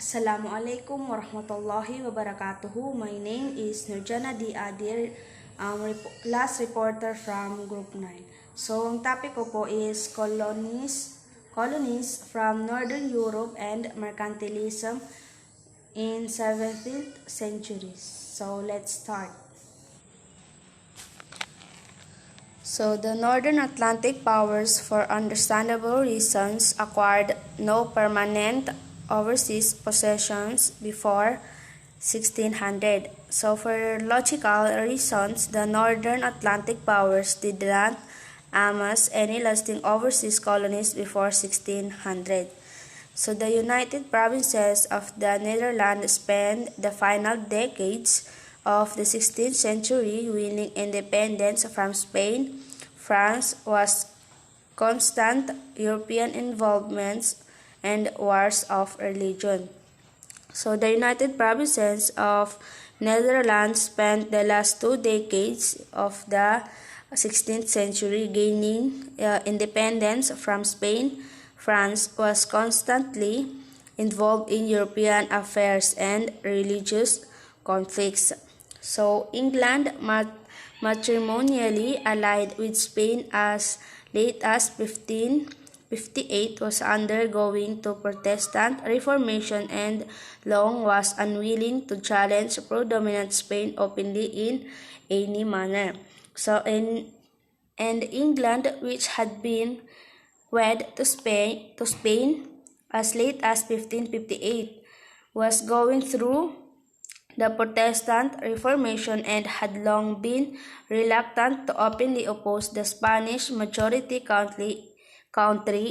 Assalamualaikum warahmatullahi wabarakatuh. My name is Nurjana D. Adir, class reporter from Group 9. So, ang topic ko po is colonies from Northern Europe and Mercantilism in 17th century. So, let's start. So, the Northern Atlantic powers, for understandable reasons, acquired no permanent overseas possessions before 1600. So, for logical reasons, the Northern Atlantic powers did not amass any lasting overseas colonies before 1600. So, the United Provinces of the Netherlands spent the final decades of the 16th century winning independence from Spain. France was constant European involvements and wars of religion. So the United Provinces of Netherlands spent the last 2 decades of the 16th century gaining independence from Spain. France was constantly involved in European affairs and religious conflicts. So England matrimonially allied with Spain as late as 1558 was undergoing to Protestant Reformation and long was unwilling to challenge predominant Spain openly in any manner. So and England, which had been wed to Spain as late as 1558, was going through the Protestant Reformation and had long been reluctant to openly oppose the Spanish majority country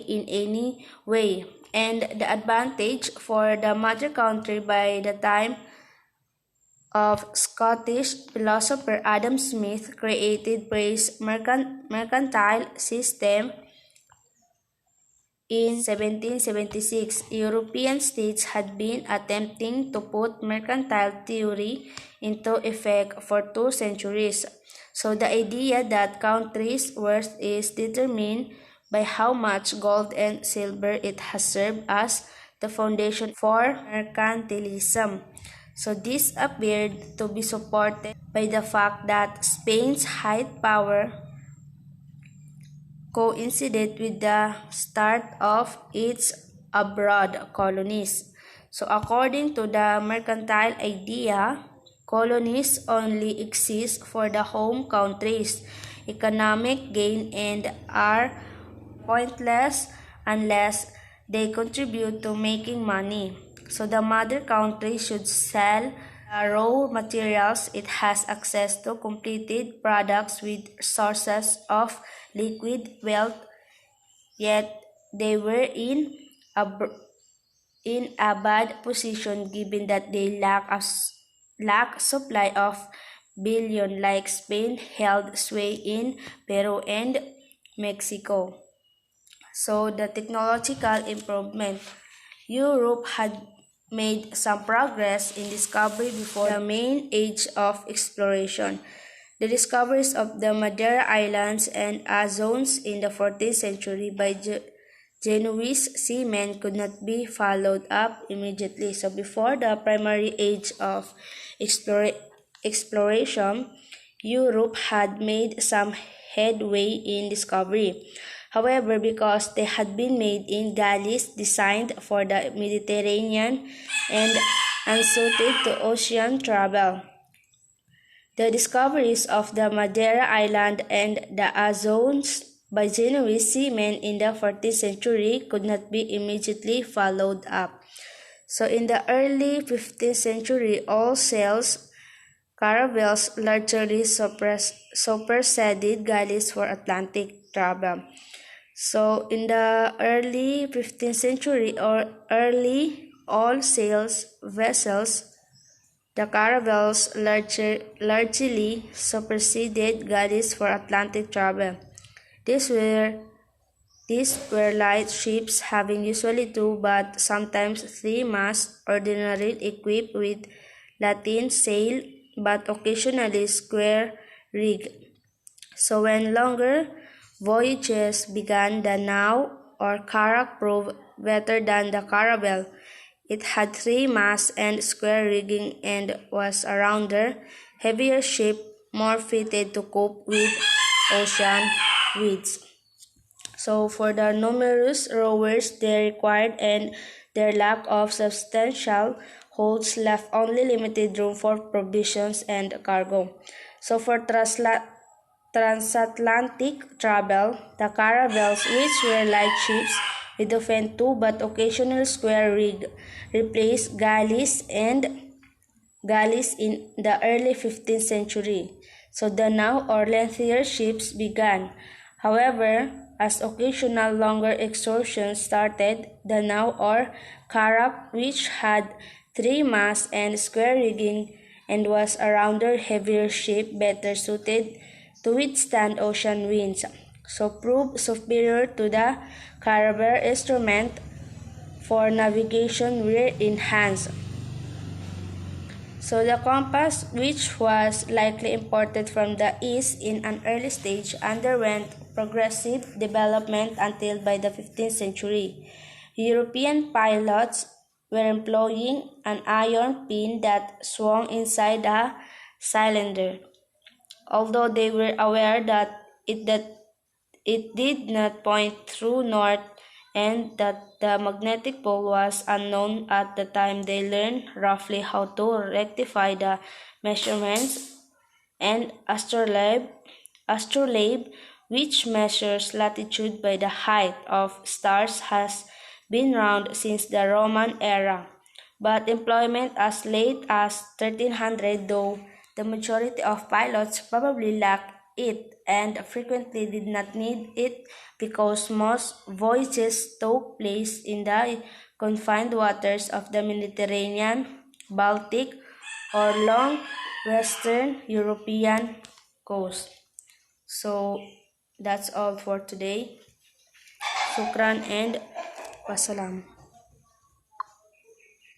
in any way, and the advantage for the mother country by the time of Scottish philosopher Adam Smith created praise mercantile system in 1776. European states had been attempting to put mercantile theory into effect for 2 centuries. So the idea that countries' worth is determined by how much gold and silver it has served as the foundation for mercantilism. So this appeared to be supported by the fact that Spain's high power coincided with the start of its abroad colonies. So according to the mercantile idea, colonies only exist for the home country's economic gain and are pointless unless they contribute to making money. So the mother country should sell raw materials it has access to completed products with sources of liquid wealth, yet they were in a bad position given that they lack supply of bullion like Spain held sway in Peru and Mexico. So the technological improvement. Europe had made some progress in discovery before the main age of exploration. The discoveries of the Madeira Islands and Azores in the 14th century by Genoese seamen could not be followed up immediately. So before the primary age of exploration, Europe had made some headway in discovery. However, because they had been made in galleys designed for the Mediterranean and unsuited to ocean travel, the discoveries of the Madeira Island and the Azores by Genoese seamen in the 14th century could not be immediately followed up. So in the early 15th century, all sails caravels largely superseded galleys for Atlantic travel. So in the early 15th century or early all sails vessels, the caravels largely superseded galleys for Atlantic travel. These were light ships having usually 2 but sometimes 3 masts, ordinarily equipped with lateen sail but occasionally square rig. So when longer voyages began, the naw or carrack proved better than the caravel. It had three masts and square rigging and was a rounder, heavier ship more fitted to cope with ocean winds. So for the numerous rowers they required and their lack of substantial holds left only limited room for provisions and cargo. So for transatlantic travel, the caravels, which were light ships with often two but occasional square rig, replaced galleys in the early 15th century. So the now or lengthier ships began. However, as occasional longer excursions started, the now or carack, which had three masts and square rigging and was a rounder, heavier ship better suited to withstand ocean winds, so proved superior to the caravel instrument for navigation were enhanced. So the compass, which was likely imported from the East in an early stage, underwent progressive development until by the 15th century. European pilots were employing an iron pin that swung inside a cylinder. Although they were aware that it did not point true north and that the magnetic pole was unknown at the time, they learned roughly how to rectify the measurements, and astrolabe, which measures latitude by the height of stars, has been around since the Roman era, but employment as late as 1300, though the majority of pilots probably lacked it and frequently did not need it because most voyages took place in the confined waters of the Mediterranean, Baltic, or long Western European coast. So that's all for today. Shukran and wassalam.